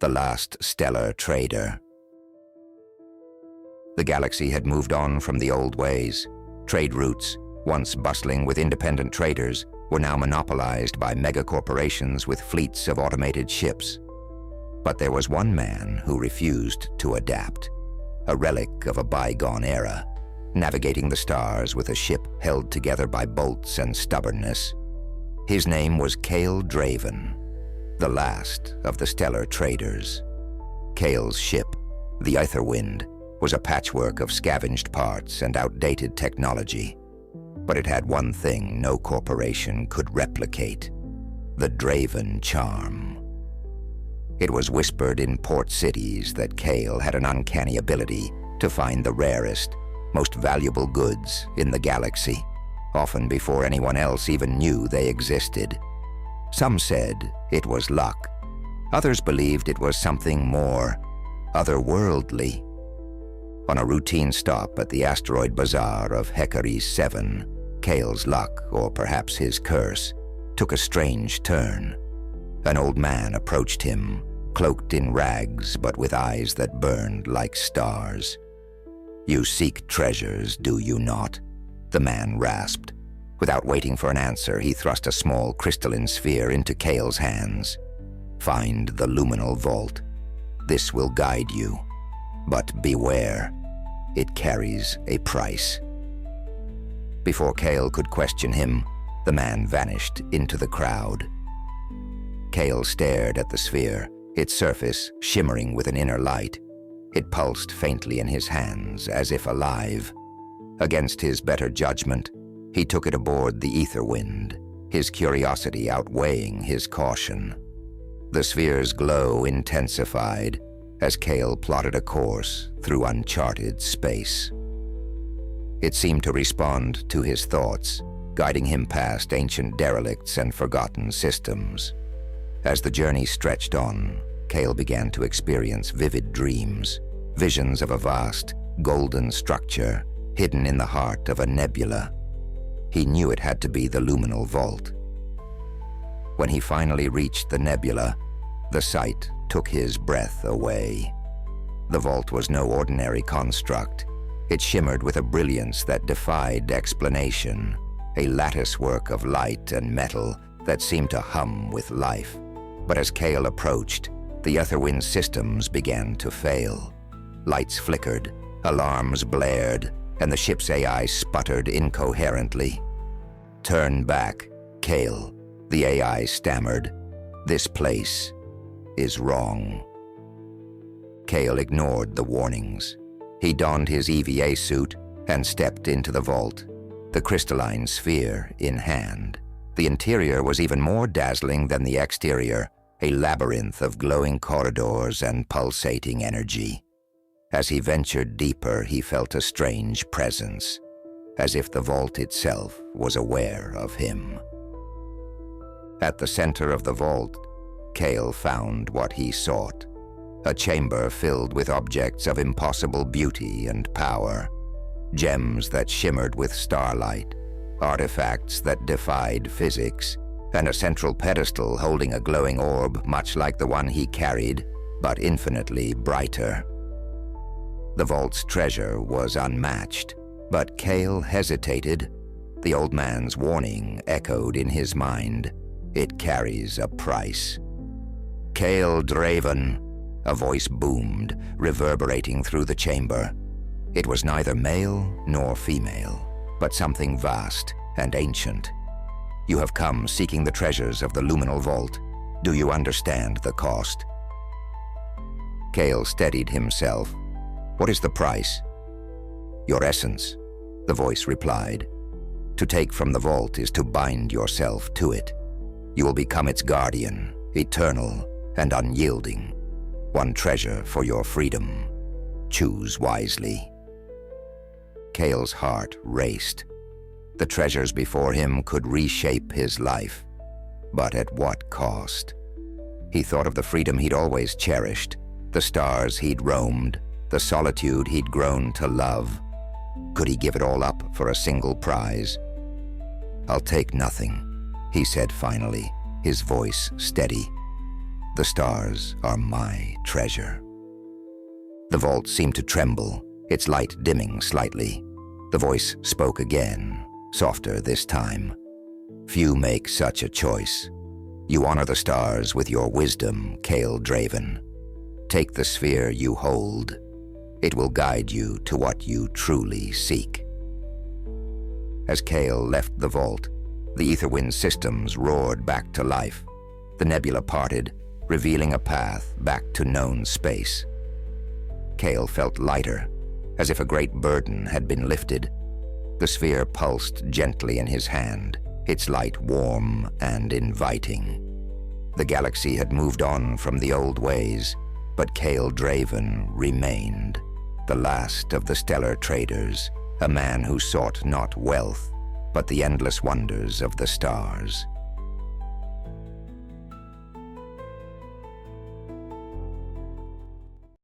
the last stellar trader. The galaxy had moved on from the old ways. Trade routes, once bustling with independent traders, were now monopolized by megacorporations with fleets of automated ships. But there was one man who refused to adapt, a relic of a bygone era, navigating the stars with a ship held together by bolts and stubbornness. His name was Kael Draven, the last of the stellar traders. Kael's ship, the Aetherwind, was a patchwork of scavenged parts and outdated technology. But it had one thing no corporation could replicate: the Draven charm. It was whispered in port cities that Kael had an uncanny ability to find the rarest, most valuable goods in the galaxy, often before anyone else even knew they existed. Some said it was luck. Others believed it was something more otherworldly. On a routine stop at the asteroid bazaar of Hecaris 7, Kael's luck, or perhaps his curse, took a strange turn. An old man approached him, cloaked in rags but with eyes that burned like stars. "You seek treasures, do you not?" the man rasped. Without waiting for an answer, he thrust a small crystalline sphere into Kael's hands. "Find the Luminal Vault. This will guide you. But beware, it carries a price." Before Kael could question him, the man vanished into the crowd. Kael stared at the sphere, its surface shimmering with an inner light. It pulsed faintly in his hands, as if alive. Against his better judgment, he took it aboard the Aetherwind, his curiosity outweighing his caution. The sphere's glow intensified as Kael plotted a course through uncharted space. It seemed to respond to his thoughts, guiding him past ancient derelicts and forgotten systems. As the journey stretched on, Kael began to experience vivid dreams, visions of a vast, golden structure hidden in the heart of a nebula. He knew it had to be the Luminal Vault. When he finally reached the nebula, the sight took his breath away. The vault was no ordinary construct. It shimmered with a brilliance that defied explanation, a latticework of light and metal that seemed to hum with life. But as Kael approached, the Aetherwind's systems began to fail. Lights flickered, alarms blared, and the ship's AI sputtered incoherently. "Turn back, Kael," the AI stammered. "This place is wrong." Kael ignored the warnings. He donned his EVA suit and stepped into the vault, the crystalline sphere in hand. The interior was even more dazzling than the exterior, a labyrinth of glowing corridors and pulsating energy. As he ventured deeper, he felt a strange presence, as if the vault itself was aware of him. At the center of the vault, Kael found what he sought, a chamber filled with objects of impossible beauty and power, gems that shimmered with starlight, artifacts that defied physics, and a central pedestal holding a glowing orb much like the one he carried, but infinitely brighter. The vault's treasure was unmatched, but Kael hesitated. The old man's warning echoed in his mind. "It carries a price." "Kael Draven," a voice boomed, reverberating through the chamber. It was neither male nor female, but something vast and ancient. "You have come seeking the treasures of the Luminal Vault. Do you understand the cost?" Kael steadied himself. "What is the price?" "Your essence," the voice replied. "To take from the vault is to bind yourself to it. You will become its guardian, eternal and unyielding. One treasure for your freedom. Choose wisely." Kael's heart raced. The treasures before him could reshape his life, but at what cost? He thought of the freedom he'd always cherished, the stars he'd roamed, the solitude he'd grown to love. Could he give it all up for a single prize? "I'll take nothing," he said finally, his voice steady. The stars are my treasure." The vault seemed to tremble, its light dimming slightly. The voice spoke again, softer this time. "Few make such a choice. You honor the stars with your wisdom, Kael Draven. Take the sphere you hold. It will guide you to what you truly seek." As Kael left the vault, the Aetherwind systems roared back to life. The nebula parted, revealing a path back to known space. Kael felt lighter, as if a great burden had been lifted. The sphere pulsed gently in his hand, its light warm and inviting. The galaxy had moved on from the old ways, but Kael Draven remained, the last of the stellar traders, a man who sought not wealth, but the endless wonders of the stars.